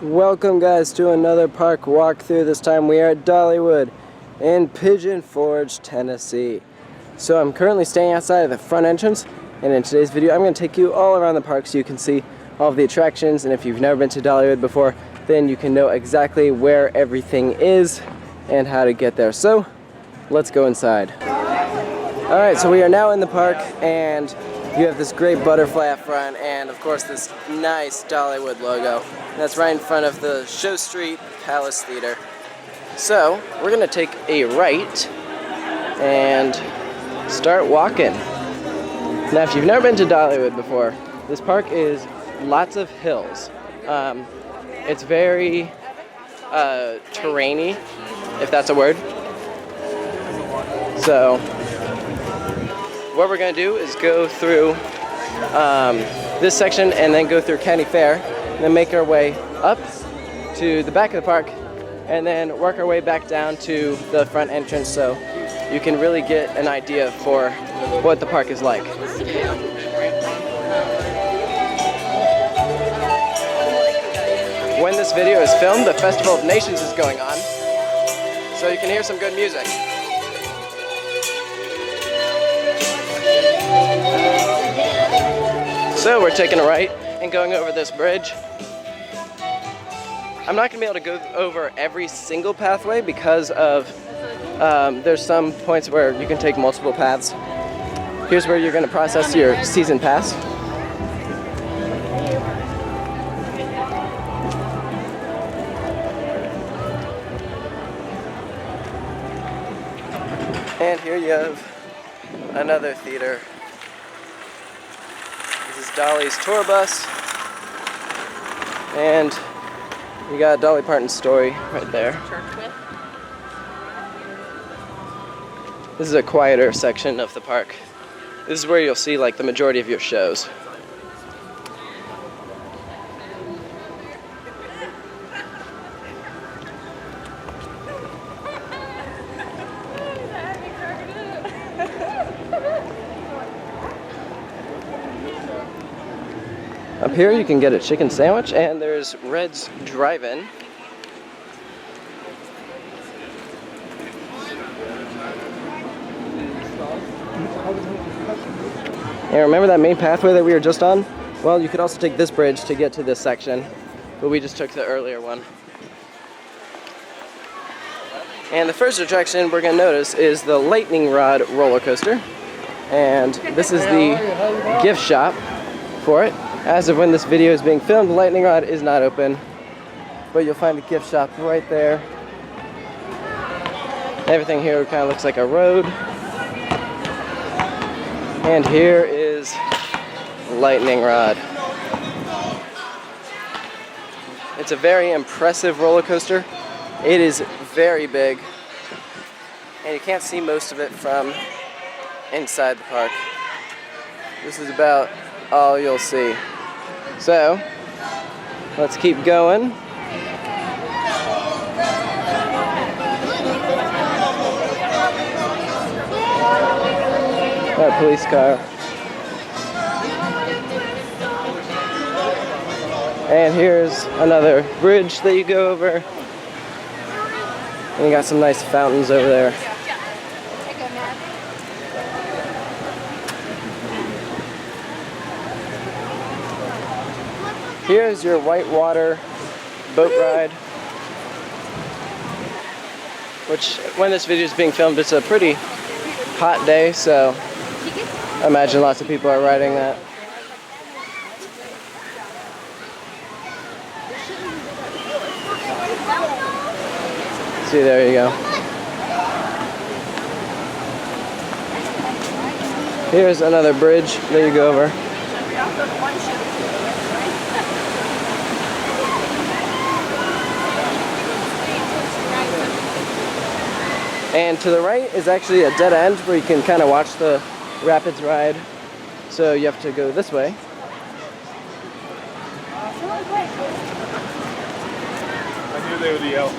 Welcome guys to another park walkthrough. This time we are at Dollywood in Pigeon Forge, Tennessee. So I'm currently staying outside of the front entrance, and in today's video I'm going to take you all around the park so you can see all of the attractions, and if you've never been to Dollywood before, then you can know exactly where everything is and how to get there. So let's go inside. Alright, so we are now in the park, and you have this great butterfly up front, and of course this nice Dollywood logo. And that's right in front of the Show Street Palace Theater. So we're gonna take a right and start walking. Now, if you've never been to Dollywood before, this park is lots of hills. It's very terrainy, if that's a word. So what we're going to do is go through this section and then go through County Fair, and then make our way up to the back of the park, and then work our way back down to the front entrance so you can really get an idea for what the park is like. When this video is filmed, the Festival of Nations is going on, so you can hear some good music. So we're taking a right and going over this bridge. I'm not going to be able to go over every single pathway because of there's some points where you can take multiple paths. Here's where you're going to process your season pass. And here you have another theater. This is Dolly's tour bus, and you got Dolly Parton's story right there. This is a quieter section of the park. This is where you'll see like the majority of your shows. Up here you can get a chicken sandwich, and there's Red's Drive-In. And remember that main pathway that we were just on? Well, you could also take this bridge to get to this section, but we just took the earlier one. And the first attraction we're going to notice is the Lightning Rod roller coaster, and this is the gift shop for it. As of when this video is being filmed, the Lightning Rod is not open, but you'll find a gift shop right there. Everything here kind of looks like a road. And here is Lightning Rod. It's a very impressive roller coaster. It is very big, and you can't see most of it from inside the park. This is about all you'll see. So let's keep going. Got a police car. And here's another bridge that you go over. And you got some nice fountains over there. Here's your whitewater boat ride, which when this video is being filmed, it's a pretty hot day, so I imagine lots of people are riding that. See, there you go. Here's another bridge that you go over. And to the right is actually a dead end where you can kind of watch the rapids ride. So you have to go this way. I knew they would yell.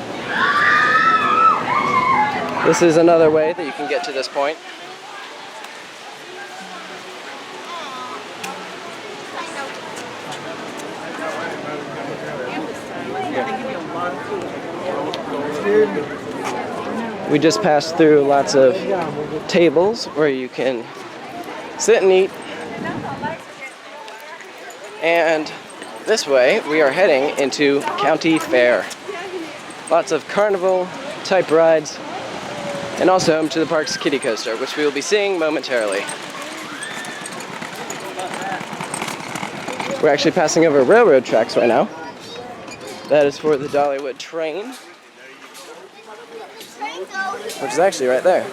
This is another way that you can get to this point. We just passed through lots of tables where you can sit and eat. And this way, we are heading into County Fair. Lots of carnival type rides, and also home to the park's kiddie coaster, which we will be seeing momentarily. We're actually passing over railroad tracks right now. That is for the Dollywood train, which is actually right there.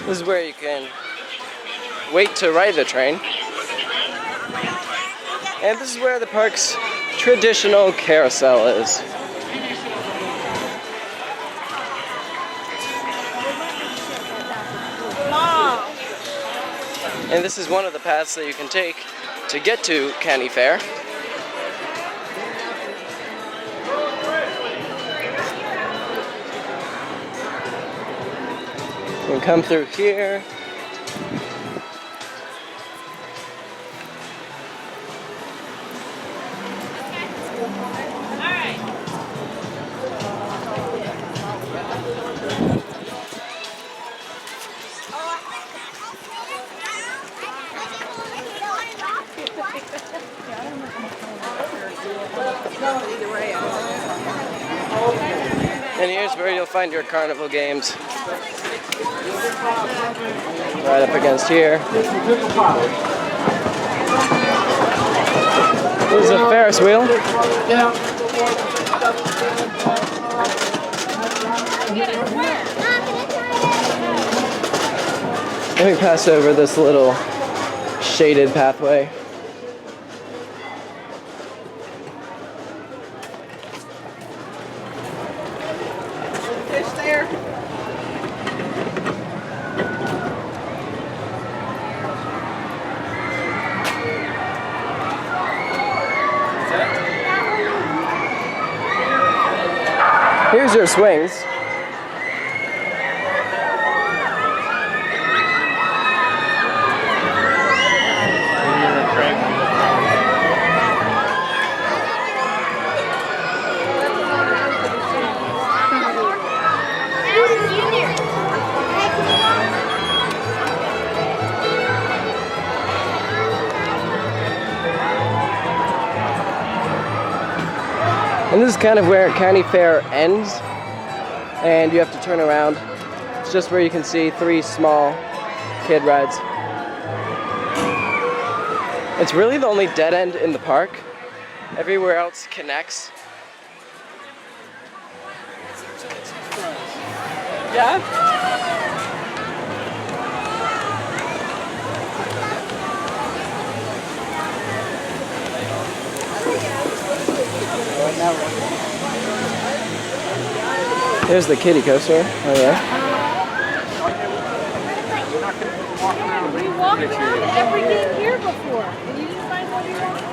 This is where you can wait to ride the train. And this is where the park's traditional carousel is. And this is one of the paths that you can take to get to County Fair. You can come through here. And here's where you'll find your carnival games. Right up against here. There's a Ferris wheel. And we pass over this little shaded pathway. Fish there. Here's your swings. And this is kind of where County Fair ends, and you have to turn around. It's just where you can see 3 small kid rides. It's really the only dead end in the park. Everywhere else connects. Yeah? There's the kiddie coaster. Oh yeah. We walked around everything here before, and you didn't find what you wanted to do.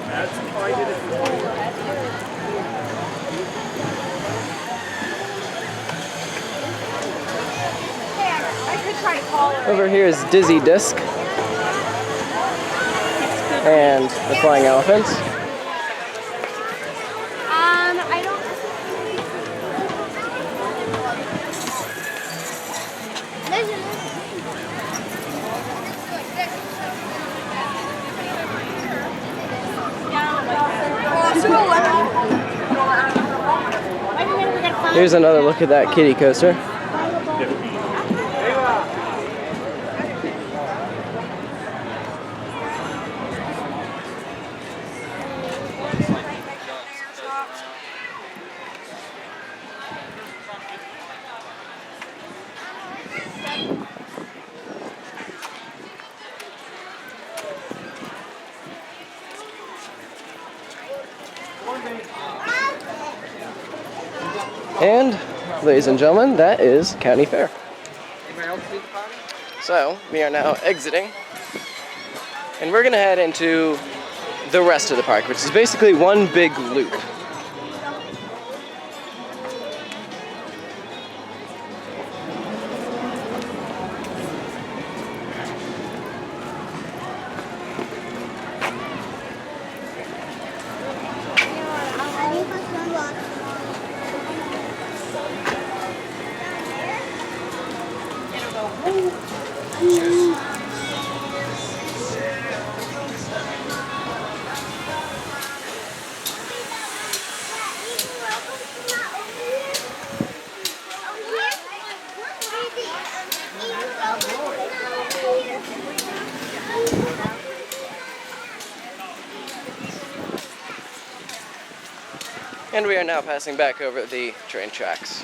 That's why I did it before. I could try to call her. Over here is Dizzy Disc and the Flying Elephants. I don't. Here's another look at that kiddie coaster. And, ladies and gentlemen, that is County Fair. Anybody else see the party? So, we are now exiting, and we're gonna head into the rest of the park, which is basically one big loop. And we are now passing back over the train tracks.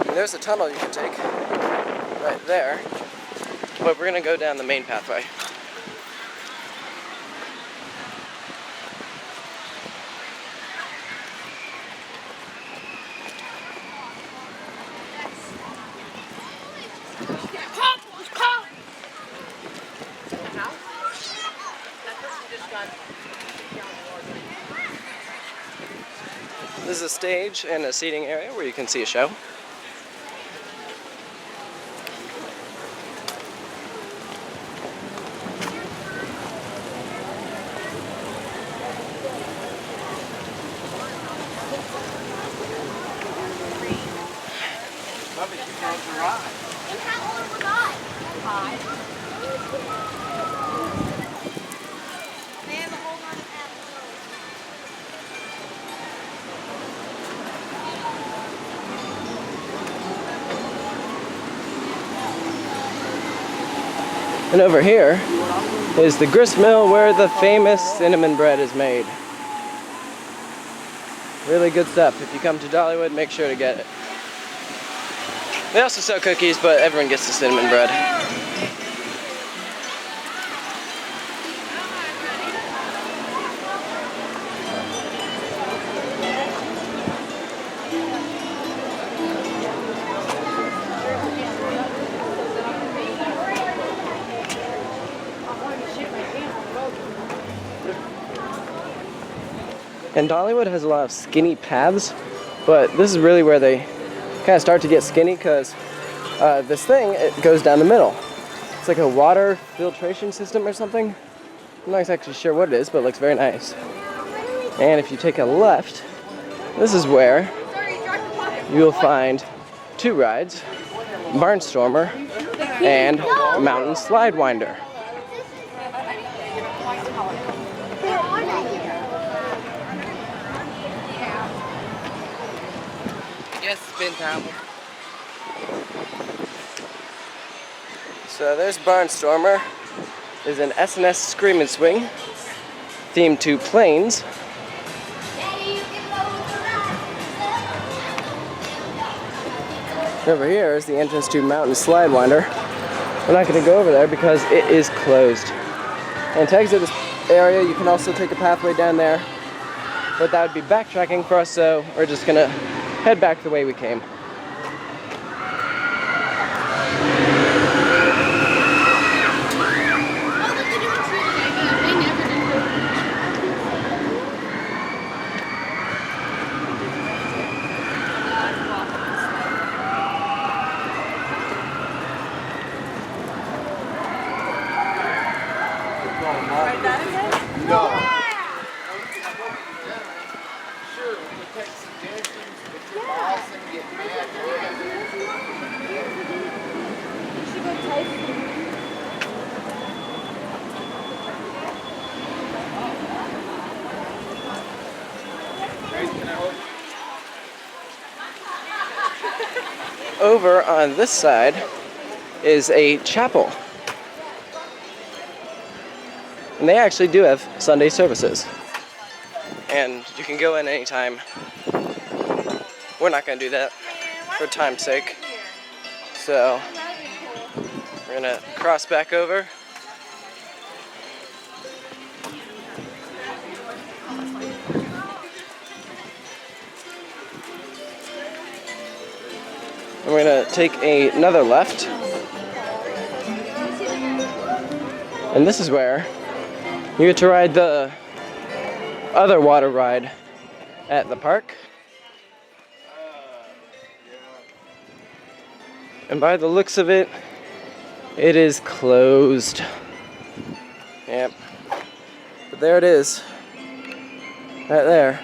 And there's a tunnel you can take right there, but we're gonna go down the main pathway. This is a stage and a seating area where you can see a show. Love it, you guys are right. And how old was I? 5. They have a whole lot of apples. And over here is the grist mill where the famous cinnamon bread is made. Really good stuff. If you come to Dollywood, make sure to get it. They also sell cookies, but everyone gets the cinnamon bread. And Dollywood has a lot of skinny paths, but this is really where they kind of start to get skinny because this thing, it goes down the middle. It's like a water filtration system or something. I'm not exactly sure what it is, but it looks very nice. And if you take a left, this is where you'll find 2 rides, Barnstormer and Mountain Slide Winder. Yes, spin time. So there's Barnstormer. There's an S&S Scream and Swing themed to planes. Over here is the entrance to Mountain Slide Winder. We're not going to go over there because it is closed. And to exit this area, you can also take a pathway down there, but that would be backtracking for us, so we're just going to head back the way we came. No. Sure, we take suggestions, but your boss and get mad. You should go taste it. Over on this side is a chapel. And they actually do have Sunday services. And you can go in anytime. We're not going to do that for time's sake. So we're going to cross back over. we're gonna take another left. And this is where you get to ride the other water ride at the park. And by the looks of it, it is closed. Yep. But there it is. Right there.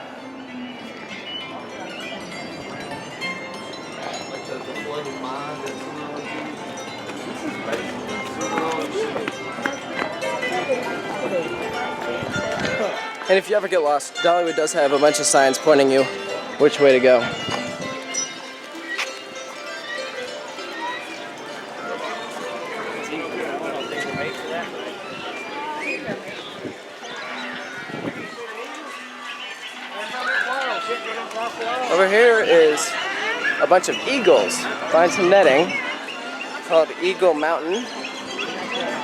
And if you ever get lost, Dollywood does have a bunch of signs pointing you which way to go. Over here is a bunch of eagles. Find some netting called Eagle Mountain.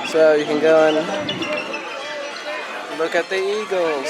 So you can go and look at the eagles.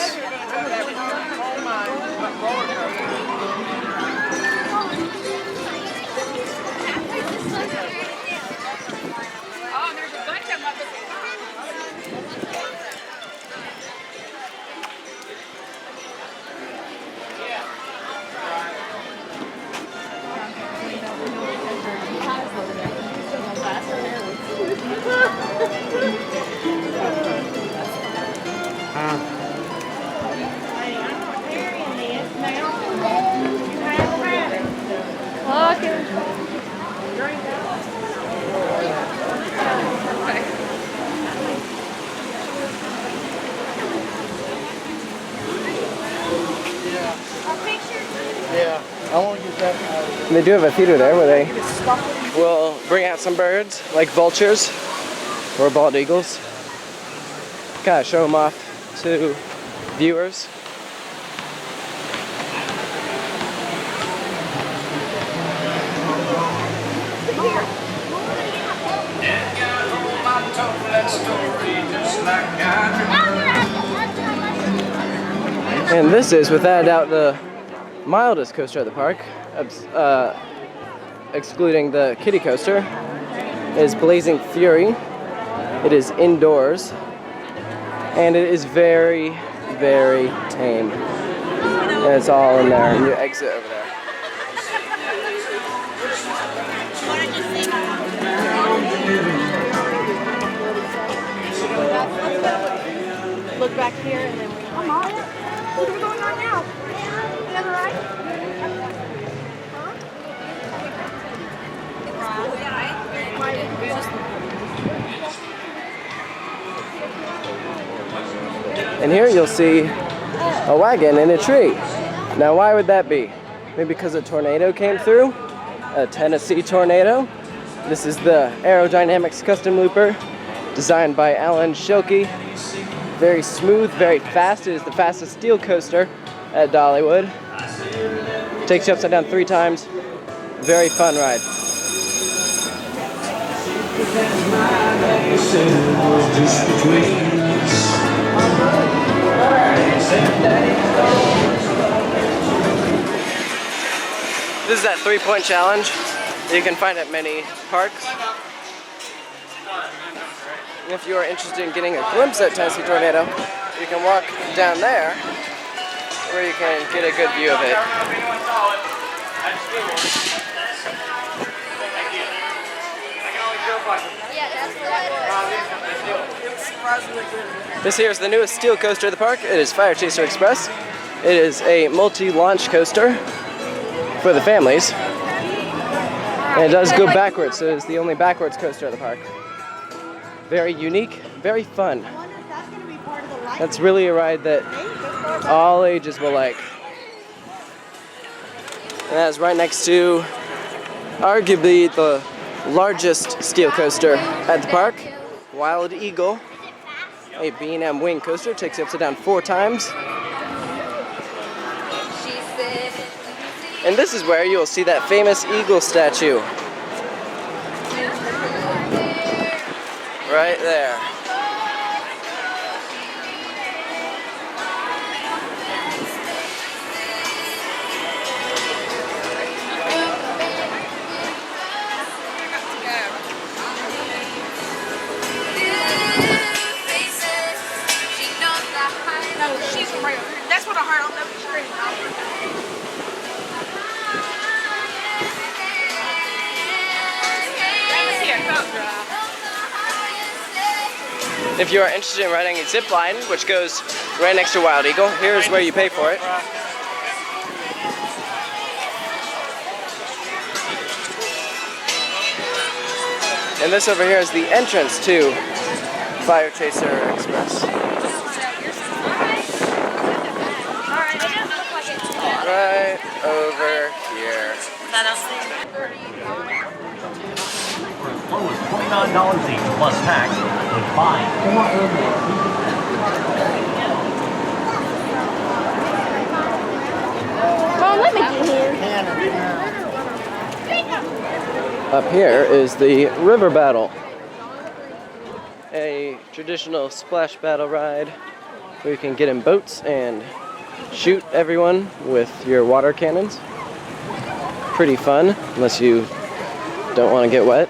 Yeah, I want to get that. They do have a theater there where they will bring out some birds, like vultures or bald eagles. Kind of show them off to viewers. And this is, without a doubt, the mildest coaster at the park, excluding the kiddie coaster. It is Blazing Fury. It is indoors, and it is very, very tame. And it's all in there, and you exit over there. Look back here and then come on. What's going on now? Another ride? And here you'll see a wagon in a tree. Now why would that be? Maybe because a tornado came through? A Tennessee tornado? This is the Aerodynamics Custom Looper, designed by Alan Schilke. Very smooth, very fast. It is the fastest steel coaster at Dollywood. Takes you upside down 3 times. Very fun ride. This is that 3-point challenge that you can find at many parks. And if you are interested in getting a glimpse at Tennessee Tornado, you can walk down there where you can get a good view of it. This here is the newest steel coaster at the park. It is Fire Chaser Express. It is a multi-launch coaster for the families. And it does go backwards, so it is the only backwards coaster at the park. Very unique, very fun. That's really a ride that all ages will like. And that's right next to arguably the largest steel coaster at the park, Wild Eagle. A B&M wing coaster, takes you upside down 4 times. And this is where you'll see that famous eagle statue. Right there. If you are interested in riding a zip line, which goes right next to Wild Eagle, here's where you pay for it. And this over here is the entrance to Fire Chaser Express. Right over here. $29 each plus tax with 5 or Oh, let me get here. Up here is the River Battle, a traditional splash battle ride where you can get in boats and shoot everyone with your water cannons. Pretty fun, unless you don't want to get wet.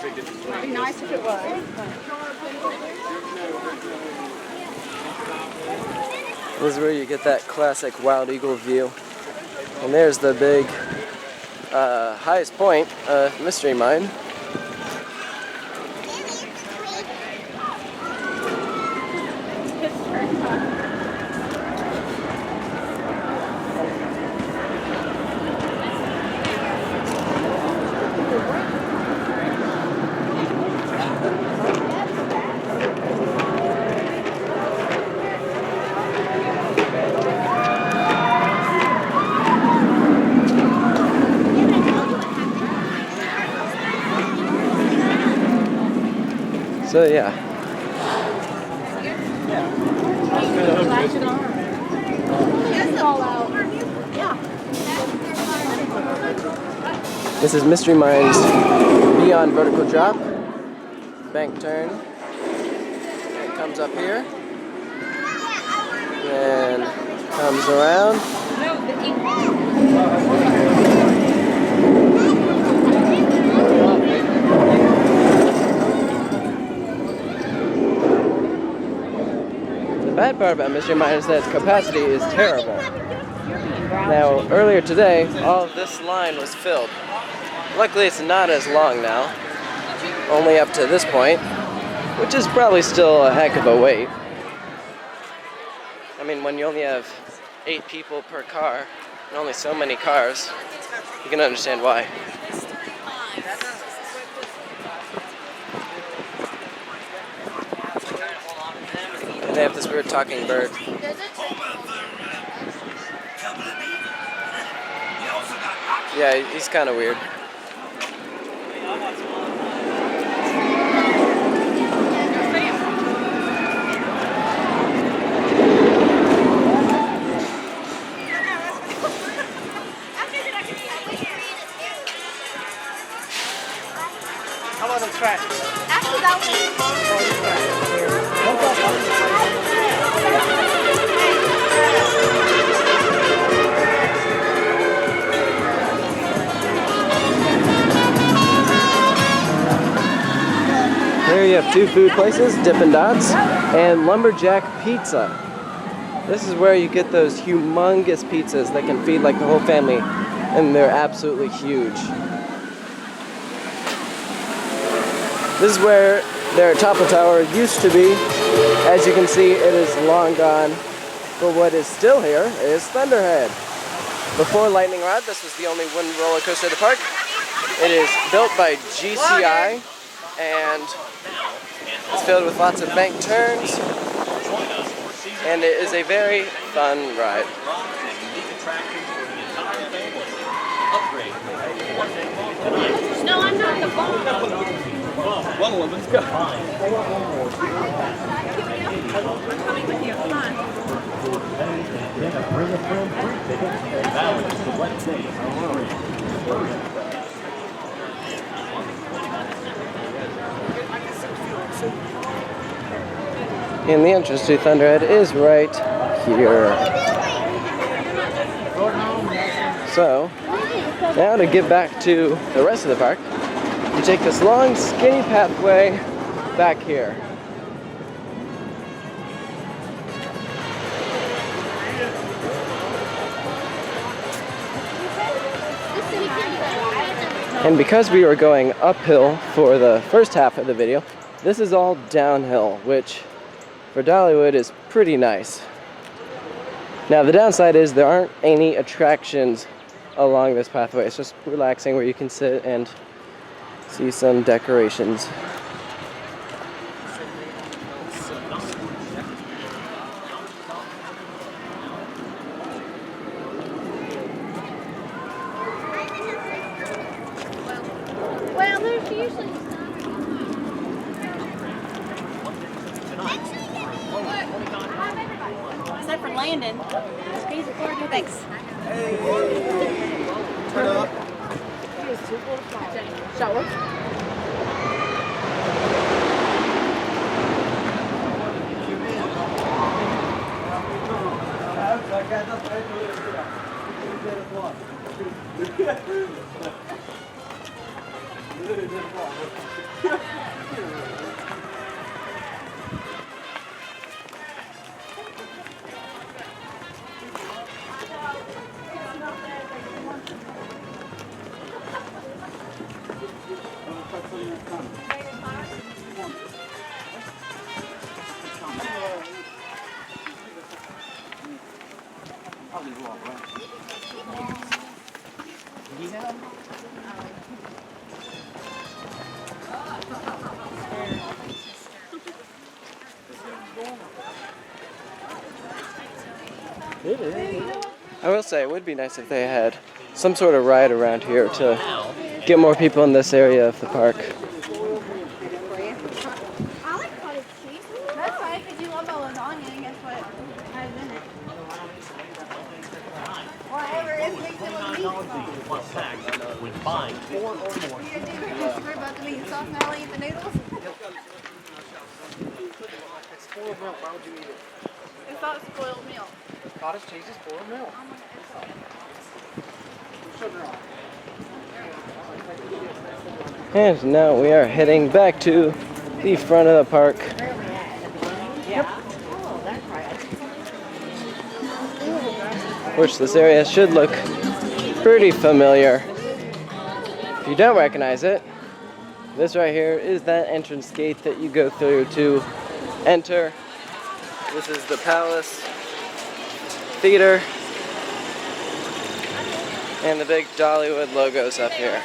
It'd be nice if it was. This is where you get that classic Wild Eagle view. And there's the big highest point, Mystery Mine. So yeah. This is Mystery Mine's Beyond Vertical Drop. Bank turn. It comes up here. Then comes around. The bad part about Mystery Mine is that its capacity is terrible. Now, earlier today, all of this line was filled. Luckily, it's not as long now, only up to this point, which is probably still a heck of a wait. I mean, when you only have 8 people per car, and only so many cars, you can understand why. And they have this weird talking bird. Yeah, he's kind of weird. How about the track? Actually, that Here you have 2 food places, Dippin' Dots and Lumberjack Pizza. This is where you get those humongous pizzas that can feed like the whole family, and they're absolutely huge. This is where their Topple Tower used to be. As you can see, it is long gone. But what is still here is Thunderhead. Before Lightning Rod, this was the only wooden roller coaster at the park. It is built by GCI, and it's filled with lots of bank turns, and it is a very fun ride. No, I'm not the bomb. Well, let's go. And the entrance to Thunderhead is right here. So, now to get back to the rest of the park, You take this long, skinny pathway back here. And because we were going uphill for the first half of the video, this is all downhill, which for Dollywood is pretty nice. Now the downside is there aren't any attractions along this pathway. It's just relaxing where you can sit and see some decorations. Well, there's usually except for Landon. He's recording. Thanks. Turn up. Shower. I will say it would be nice if they had some sort of ride around here to get more people in this area of the park. I like cottage cheese. That's fine because you love a lasagna and guess what has in it? Whatever it makes it with meat. plus tax when buying 4 or more. You gonna do Christopher about the meat and sauce now eat the noodles? It's spoiled milk. Why would you eat it? I thought it was spoiled milk. Cottage cheese is spoiled milk. Sugar on it. And now we are heading back to the front of the park. Which this area should look pretty familiar. If you don't recognize it, this right here is that entrance gate that you go through to enter. This is the Palace Theater. And the big Dollywood logos up here.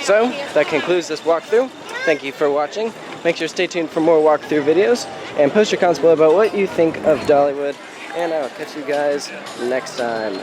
So, that concludes this walkthrough. Thank you for watching. Make sure to stay tuned for more walkthrough videos. And post your comments below about what you think of Dollywood. And I will catch you guys next time.